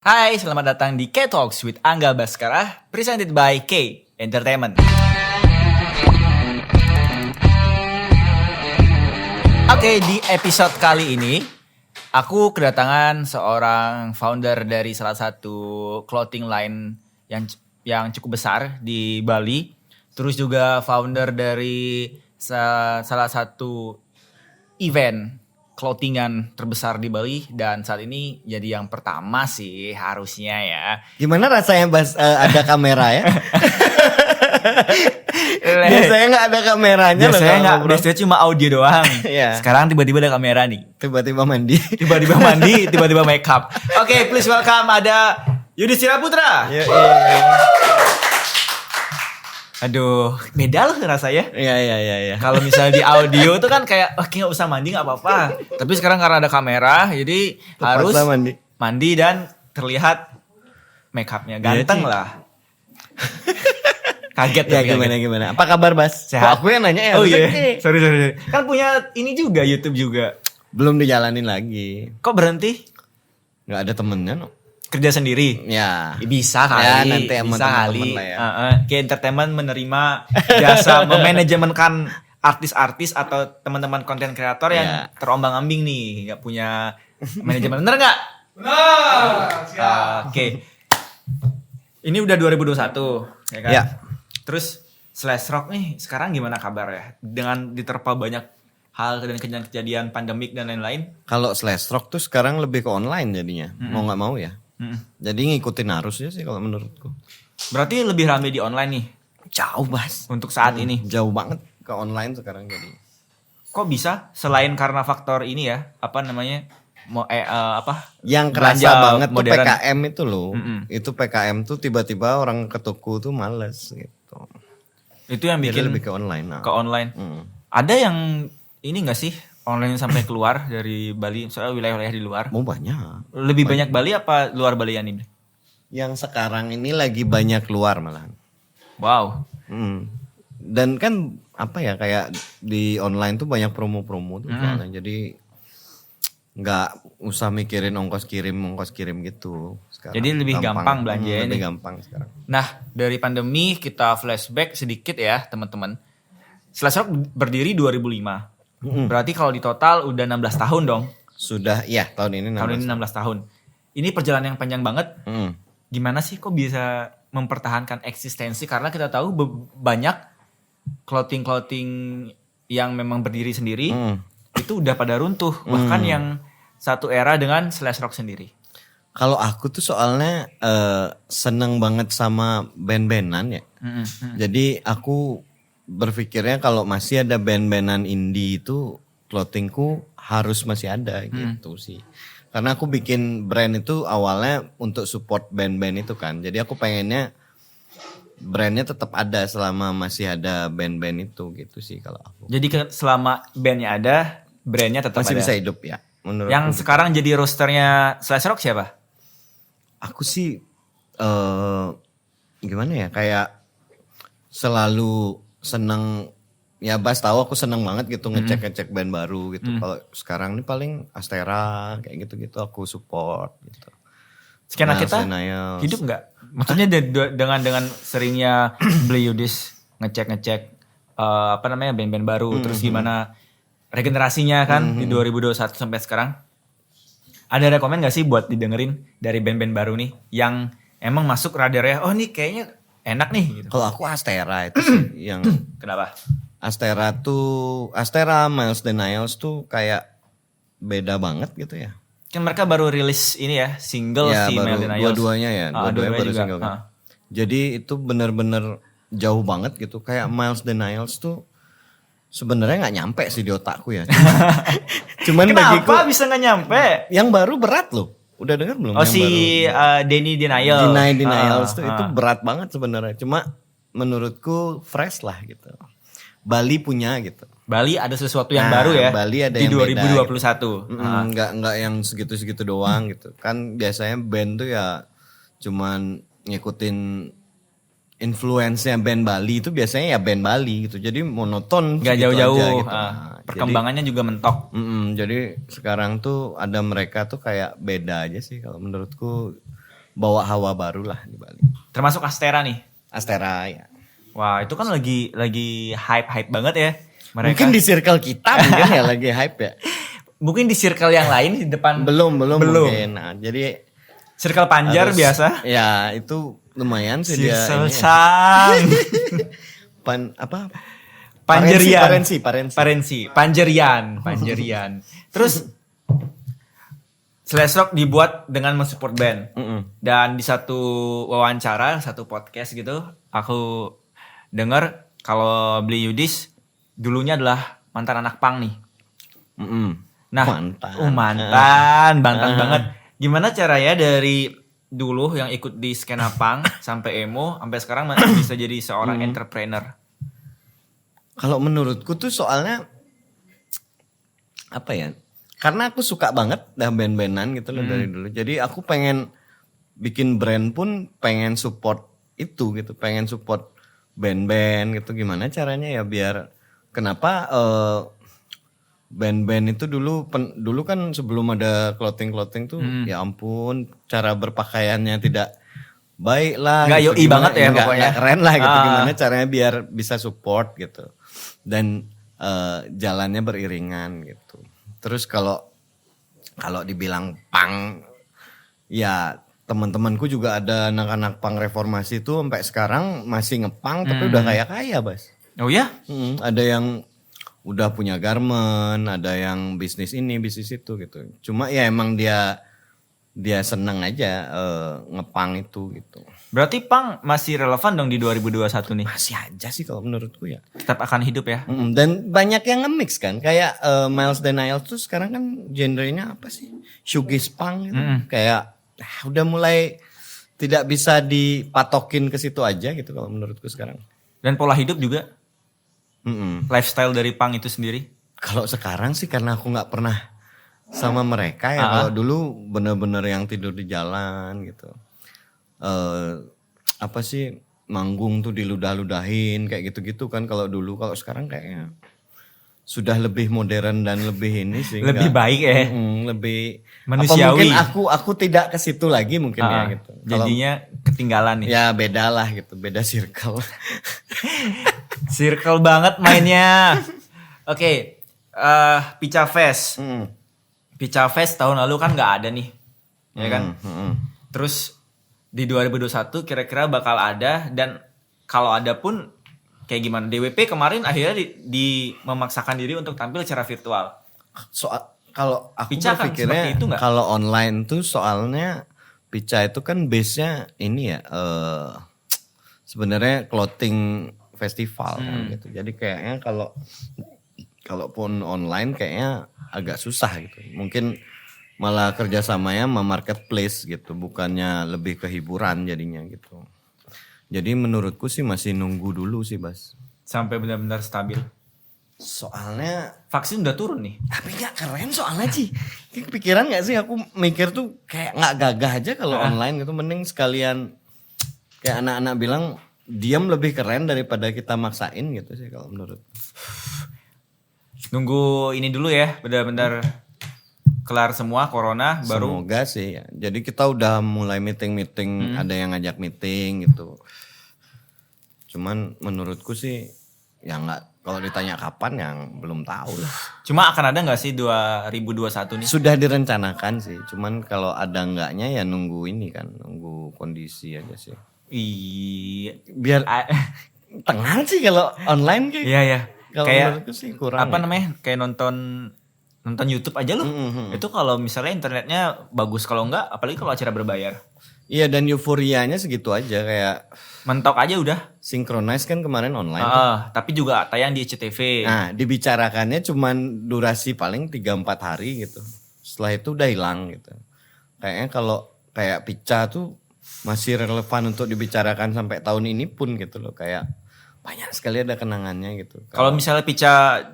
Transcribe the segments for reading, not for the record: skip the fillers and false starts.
Hai, selamat datang di K-Talks with Angga Baskara, presented by K Entertainment. Oke, di episode kali ini, aku kedatangan seorang founder dari salah satu clothing line yang cukup besar di Bali. Terus juga founder dari salah satu event clothingan terbesar di Bali, dan saat ini jadi yang pertama sih harusnya ya. Gimana rasanya ada kamera ya? Biasanya nggak ada kameranya. Biasanya nggak, biasanya cuma audio doang. Iya. Sekarang tiba-tiba ada kamera nih. Tiba-tiba mandi. Tiba-tiba make up. Oke, please welcome ada Yudhistira Putra. Iya. Aduh, beda loh rasanya. Iya. Kalau misalnya di audio tuh kan kayak oke, nggak usah mandi nggak apa-apa. Tapi sekarang karena ada kamera, jadi harus mandi dan terlihat make upnya ganteng lah. Kaget ya gimana? Apa kabar, Bas? Sehat. Kok aku yang nanya ya? Oh iya. Sorry. Kan punya ini juga, YouTube juga. Belum dijalanin lagi. Kok berhenti? Nggak ada temennya no. Kerja sendiri? Ya. Bisa kali. Ya, nanti sama bisa teman-teman kali. lah ya. Kayak Entertainment menerima jasa memanajemenkan artis-artis atau teman-teman konten kreator yang terombang-ambing nih, nggak punya manajemen. Bener nggak? Benar. Oke. Ini udah 2021, ya kan? Ya. Terus Slash Rock nih sekarang gimana kabar ya? Dengan diterpa banyak hal dan kejadian pandemik dan lain-lain. Kalau Slash Rock tuh sekarang lebih ke online jadinya. Mau nggak mau ya. Jadi ngikutin arusnya sih kalau menurutku. Berarti lebih ramai di online nih Jauh, Bas. untuk saat ini. Jauh banget ke online sekarang jadi. Kok bisa? Selain karena faktor ini ya, apa namanya? Yang belanja kerasa banget tuh modern. PKM itu loh. Itu PKM tuh tiba-tiba orang ke toko tuh males gitu. Itu yang Jadi bikin lebih ke online. Nah. ke online. Ada yang ini nggak sih online sampai keluar dari Bali, soalnya wilayah-wilayah di luar? Mau banyak. Lebih banyak Bali apa luar Balian ini? Yang sekarang ini lagi banyak keluar malahan. Wow. Dan kan apa ya, kayak di online tuh banyak promo-promo tuh soalnya. Jadi nggak usah mikirin ongkos kirim gitu sekarang. Jadi lebih gampang belanjanya lebih nih. gampang sekarang. Nah, dari pandemi kita flashback sedikit ya, teman-teman. Slash Rock berdiri 2005. Berarti kalau di total udah 16 tahun dong. Sudah ya tahun ini 16. Tahun ini 16 tahun. Ini perjalanan yang panjang banget. Gimana sih kok bisa mempertahankan eksistensi? Karena kita tahu banyak clothing yang memang berdiri sendiri itu udah pada runtuh. Bahkan yang satu era dengan Slash Rock sendiri. Kalau aku tuh soalnya seneng banget sama band-bandan ya. Jadi aku berpikirnya kalau masih ada band-bandan indie itu clothingku harus masih ada gitu sih. Karena aku bikin brand itu awalnya untuk support band-band itu kan. Jadi aku pengennya brandnya tetap ada selama masih ada band-band itu gitu sih kalau aku. Jadi selama bandnya ada, brandnya tetap masih ada. bisa hidup ya. Menurut Yang aku sekarang jadi rosternya Slash Rock siapa? Aku sih gimana ya, kayak selalu seneng ya, Bas tahu aku seneng banget gitu ngecek band baru gitu. Kalau sekarang ini paling Astera kayak gitu-gitu aku support gitu. Skena Miles kita Denials. hidup nggak? Maksudnya dengan seringnya beli Yudis ngecek apa namanya band-band baru, terus gimana regenerasinya kan di 2021 sampai sekarang? Ada rekomen nggak sih buat didengerin dari band-band baru nih yang emang masuk radarnya? Oh nih kayaknya enak nih. Gitu. Kalau aku Astera itu sih yang Kenapa? Astera, Miles Denials tuh kayak beda banget gitu ya. Kan mereka baru rilis ini ya single Ya, si baru Miles Denials. dua-duanya ya, dua-duanya baru juga. single kan. Jadi itu bener-bener jauh banget gitu. Kayak Miles Denials tuh sebenarnya nggak nyampe sih di otakku ya. Cuman bagiku Kenapa bisa nggak nyampe? yang baru berat loh. Udah denger belum? Oh yang si Denny Denial. Denials tuh itu berat banget sebenarnya. Cuma menurutku fresh lah gitu. Bali punya gitu. Bali ada sesuatu yang baru ya. Bali ada di yang 2021. beda, gitu. Nggak yang segitu-segitu doang gitu. Kan biasanya band tuh ya cuman ngikutin influence-nya band Bali itu biasanya ya band Bali gitu. Jadi monoton Gak segitu jauh-jauh. aja gitu. Perkembangannya juga mentok. Jadi sekarang tuh ada mereka tuh kayak beda aja sih kalau menurutku. bawa hawa baru lah di Bali. Termasuk Astera nih. Astera ya. Wah, itu kan lagi hype banget ya mereka. Mungkin di circle kita mungkin ya lagi hype ya. Mungkin di circle yang lain di depan Belum mungkin. Nah, jadi circle Panjar biasa. Ya, itu lumayan sih dia Circle ini. Sang. Panjerian. Parensi. Panjerian. Terus Slash Rock dibuat dengan mensupport band. Dan di satu wawancara, satu podcast gitu, aku dengar kalau Beli Yudis dulunya adalah mantan anak punk nih. Nah, mantan banget. Gimana caranya dari dulu yang ikut di skena punk sampai emo, sampai sekarang bisa jadi seorang entrepreneur? Kalau menurutku tuh soalnya apa ya? Karena aku suka banget dah band-bandan gitu loh dari dulu. Jadi aku pengen bikin brand pun pengen support itu gitu, pengen support band-band gitu. Gimana caranya ya biar kenapa band-band itu dulu kan sebelum ada clothing tuh ya ampun cara berpakaiannya tidak baik lah. Nggak gitu. yoi banget ya pokoknya. Nggak keren lah gitu. Gimana caranya biar bisa support gitu. Dan jalannya beriringan gitu. Terus kalau dibilang punk ya teman-temanku juga ada anak-anak punk reformasi tuh sampai sekarang masih ngepunk tapi udah kaya Bas. Oh ya? Ada yang udah punya garment, ada yang bisnis ini, bisnis itu gitu. Cuma ya emang dia seneng aja ngepunk itu gitu. Berarti punk masih relevan dong di 2021 nih? Masih aja sih kalau menurutku ya. Tetap akan hidup ya? Dan banyak yang nge-mix kan. Kayak Miles Denial tuh sekarang kan genrenya apa sih? Shoegaze punk gitu. Kayak udah mulai tidak bisa dipatokin ke situ aja gitu kalau menurutku sekarang. Dan pola hidup juga? Lifestyle dari punk itu sendiri? Kalau sekarang sih karena aku gak pernah sama mereka ya. Kalau dulu bener-bener yang tidur di jalan gitu. Apa sih manggung tuh diludah-ludahin kayak gitu-gitu kan kalau dulu. Kalau sekarang kayaknya sudah lebih modern dan lebih ini sih. Lebih baik ya? Lebih manusiawi. Apa mungkin aku tidak ke situ lagi mungkin ya gitu. Jadinya ketinggalan nih. Ya beda lah gitu, beda circle. Circle banget mainnya. Oke, Pica Fest. Pica Fest tahun lalu kan nggak ada nih, ya kan? Terus di 2021 kira-kira bakal ada dan kalau ada pun kayak gimana? DWP kemarin akhirnya di memaksakan diri untuk tampil secara virtual. Kalau aku Pica kan berpikirnya seperti itu nggak? kalau online tuh soalnya Pica itu kan base-nya ini ya sebenarnya clothing festival kan gitu. Jadi kayaknya kalaupun online kayaknya agak susah gitu. Mungkin malah kerjasamanya sama marketplace gitu, bukannya lebih ke hiburan jadinya gitu. Jadi menurutku sih masih nunggu dulu sih Bas. Sampai benar-benar stabil. Soalnya Vaksin udah turun nih. tapi gak keren soalnya sih. Kepikiran gak sih aku mikir tuh kayak gak gagah aja kalau online gitu. Mending sekalian kayak anak-anak bilang diam lebih keren daripada kita maksain gitu sih kalau menurut. Nunggu ini dulu ya, benar-benar kelar semua corona baru. Semoga sih ya. Jadi kita udah mulai meeting-meeting, ada yang ngajak meeting gitu. Cuman menurutku sih ya nggak, kalau ditanya kapan yang belum tahu lah. Cuma akan ada nggak sih 2021 nih? Sudah direncanakan sih. Cuman kalau ada enggaknya ya nunggu ini kan, nunggu kondisi aja sih. Iya. Biar tengah sih kalau online kayak. Iya ya. Kalau Kayak menurutku sih kurang. apa ya. namanya? Kayak nonton YouTube aja loh. Itu kalau misalnya internetnya bagus, kalau enggak apalagi kalau acara berbayar. Iya, dan euforianya segitu aja kayak Mentok aja udah. Synchronize kan kemarin online. Tapi juga tayang di SCTV. Nah, dibicarakannya cuman durasi paling 3-4 hari gitu. Setelah itu udah hilang gitu. Kayaknya kalau kayak Pica tuh masih relevan untuk dibicarakan sampai tahun ini pun gitu loh. Kayak banyak sekali ada kenangannya gitu. Kalau misalnya Pica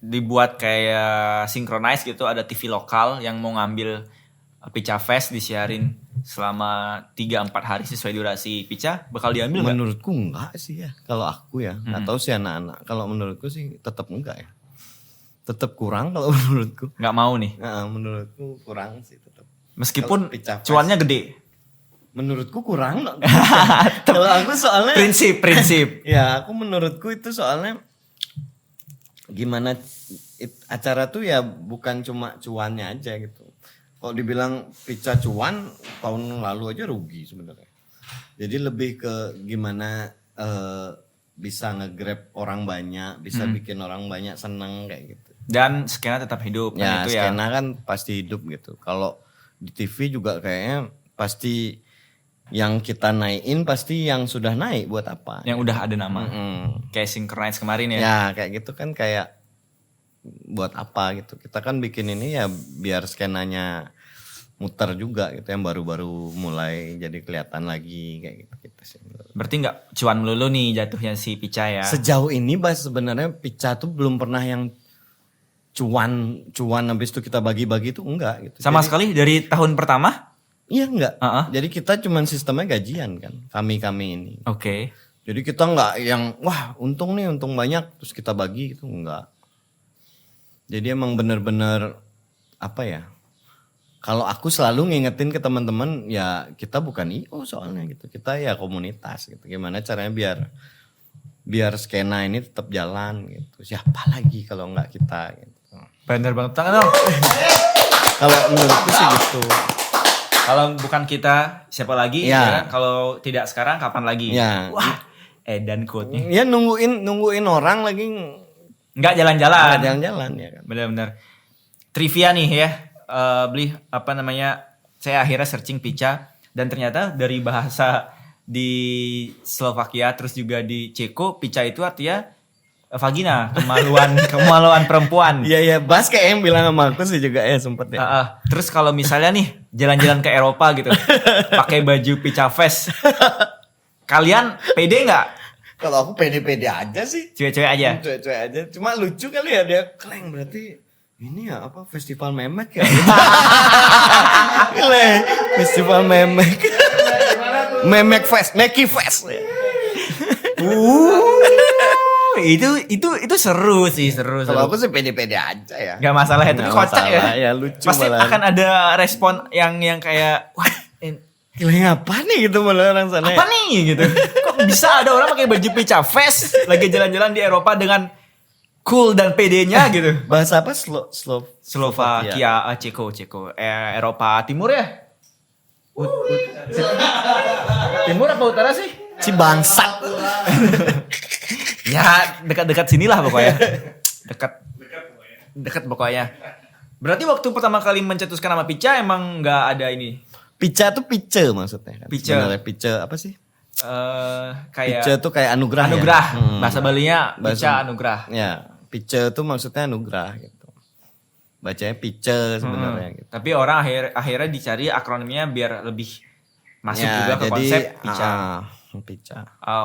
dibuat kayak synchronize gitu, ada TV lokal yang mau ngambil Pica Fest disiarin selama 3-4 hari sesuai durasi Pica, bakal diambil nggak? Menurutku enggak sih ya. Kalau aku ya, nggak tahu sih anak-anak. Kalau menurutku sih tetap enggak ya. Tetap kurang kalau menurutku. Nggak mau nih. Nah, menurutku kurang sih tetap. Meskipun Kalau pica fest. cuannya gede. Menurutku kurang. Kalau aku soalnya Prinsip. ya aku menurutku itu soalnya gimana acara tuh ya bukan cuma cuannya aja gitu. Kalau dibilang pica cuan tahun lalu aja rugi sebenarnya. Jadi lebih ke gimana bisa nge-grab orang banyak, bisa bikin orang banyak seneng kayak gitu. Dan skena tetap hidup. Ya, itu skena kan pasti hidup gitu. Kalau di TV juga kayaknya pasti yang kita naikin pasti yang sudah naik buat apa? Yang udah ada nama. Kayak Synchronize kemarin ya. Ya kayak gitu kan kayak buat apa gitu. Kita kan bikin ini ya biar skenanya muter juga gitu yang baru-baru mulai jadi kelihatan lagi kayak gitu sih. Berarti nggak cuan melulu nih jatuhnya si Pica ya. Sejauh ini sebenarnya Pica tuh belum pernah yang cuan habis itu kita bagi-bagi itu enggak gitu. Sama Jadi, sekali dari tahun pertama? iya enggak. Uh-uh. Jadi kita cuman sistemnya gajian kan kami ini. Oke. Jadi kita enggak yang wah untung banyak terus kita bagi itu enggak. Jadi emang bener-bener apa ya? Kalau aku selalu ngingetin ke teman-teman ya kita bukan IO soalnya gitu. Kita ya komunitas gitu. Gimana caranya biar skena ini tetap jalan gitu. Siapa lagi kalau enggak kita gitu. Bener banget. Tangan dong. Kalau menurutku sih gitu. Kalau bukan kita siapa lagi? Ya. Ya kan? Kalau tidak sekarang kapan lagi? Ya. Wah, edan quote-nya. Ya nungguin orang lagi Nggak jalan-jalan. jalan-jalan ya kan. Bener-bener. Trivia nih ya. Beli apa namanya? Saya akhirnya searching Pica dan ternyata dari bahasa di Slovakia terus juga di Ceko, Pica itu artinya vagina, kemaluan perempuan. Iya Bas kayak yang bilang sama aku sih juga ya sempet ya. Terus kalau misalnya nih jalan-jalan ke Eropa gitu, pakai baju Pica Fest, kalian pede nggak? Kalau aku pede-pede aja sih. Cewek-cewek aja. Cewek-cewek aja. Cuma lucu kali ya dia kleng berarti ini ya apa festival memek ya. Kleng festival memek. Memek Fest, Meki Fest. Itu seru sih, seru. Kalau aku sih pede-pede aja ya. Gak masalah ya, tapi Nggak kocak masalah, ya. ya lucu Pasti malah. akan ada respon yang kayak wah, Kleng apa nih gitu malah orang sana. apa nih gitu. Kok bisa ada orang pakai baju Pica Fest lagi jalan-jalan di Eropa dengan cool dan PD-nya gitu. Bahasa apa? Slovakia, Ceko, Eropa Timur ya? Timur apa utara sih? Si bangsat. Ya dekat-dekat sinilah pokoknya. Dekat pokoknya. Berarti waktu pertama kali mencetuskan nama Pica emang nggak ada ini. Pica tuh pice maksudnya kan. Pice. Sebenarnya pice apa sih? Kayak Pice tuh kayak anugerah. anugerah. Ya? Bahasa Balinya Pica Bahasa- anugerah. Ya, pice tuh maksudnya anugerah gitu. Bacanya pice sebenarnya gitu. Tapi orang akhirnya dicari akronimnya biar lebih masuk Ya, juga ke jadi, konsep Pica. Pica.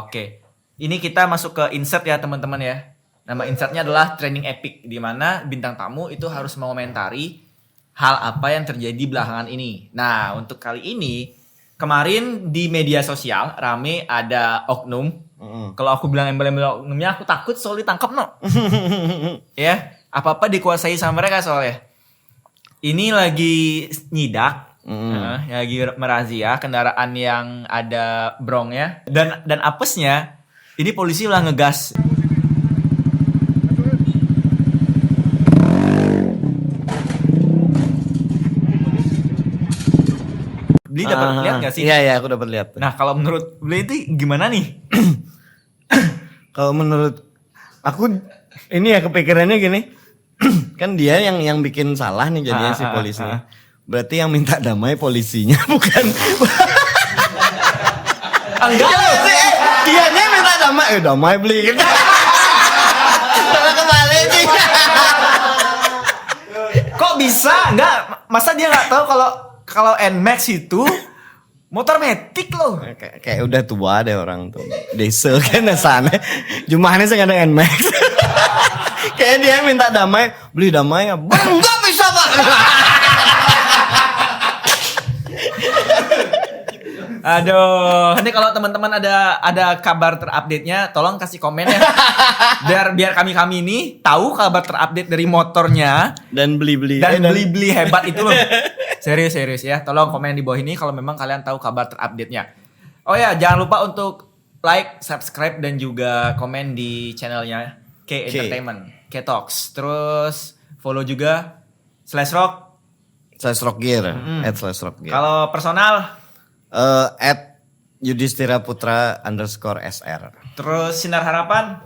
Oke. Ini kita masuk ke insert ya teman-teman ya. Nama insertnya adalah Trending Epic, di mana bintang tamu itu harus mengomentari hal apa yang terjadi belakangan ini. Nah, untuk kali ini, kemarin di media sosial rame ada oknum. Kalau aku bilang embel-embel oknumnya, aku takut soalnya ditangkap no. Ya, apa-apa dikuasai sama mereka soalnya. Ini lagi nyidak, lagi merazia kendaraan yang ada brongnya dan apesnya. Ini polisi udah ngegas. Beli dapat lihat nggak sih? Iya, aku dapat lihat. Nah, kalau menurut Beli itu gimana nih? Kalau menurut aku ini ya kepikirannya gini. Kan dia yang bikin salah nih jadinya si polisinya. Berarti yang minta damai polisinya bukan. Enggak loh. Dianya minta damai beli. Kalau kembali sih. Kok bisa? Enggak, masa dia nggak tahu kalau NMAX itu motor metik loh. Kayak udah tua deh orang tuh. Desa kan sana. Jumahnya sih ada NMAX. Kayak dia minta damai, beli damai ya. Bang, enggak bisa, Pak. Aduh, nanti kalau teman-teman ada kabar terupdate-nya, tolong kasih komen ya. Biar kami ini tahu kabar terupdate dari motornya Dan beli-beli. dan beli-beli hebat itu loh. Serius ya. Tolong komen di bawah ini kalau memang kalian tahu kabar terupdate-nya. Oh ya, jangan lupa untuk like, subscribe dan juga komen di channelnya K Entertainment, K Talks. Terus follow juga /rock /rockgear, @/rockgear. Kalau personal @Yudhistira Putra _SR. terus Sinar Harapan.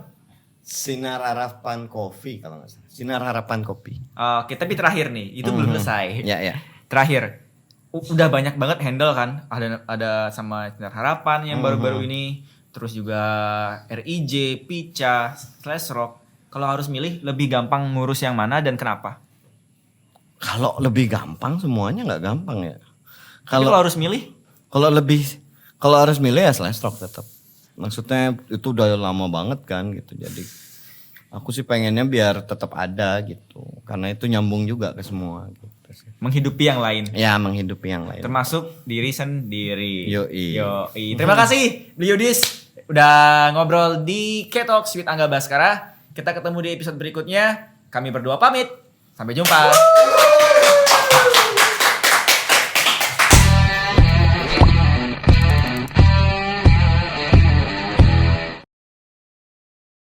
Sinar Harapan Kopi kalau nggak salah. Sinar Harapan Kopi. Oke, tapi terakhir nih, itu belum selesai. Ya. Terakhir, udah banyak banget handle kan. Ada sama Sinar Harapan yang baru-baru ini. Terus juga RIJ, Pica, /rock. Kalau harus milih, lebih gampang ngurus yang mana dan kenapa? Kalau lebih gampang semuanya nggak gampang ya. Kalau harus milih? Kalau harus milih ya /rock tetap. Maksudnya itu udah lama banget kan gitu. Jadi aku sih pengennya biar tetap ada gitu. Karena itu nyambung juga ke semua gitu. Menghidupi yang lain. Ya, menghidupi yang lain. Termasuk diri sendiri. Yoi. Terima kasih Beli Yudis udah ngobrol di K-Talks with Angga Baskara. Kita ketemu di episode berikutnya. Kami berdua pamit. Sampai jumpa.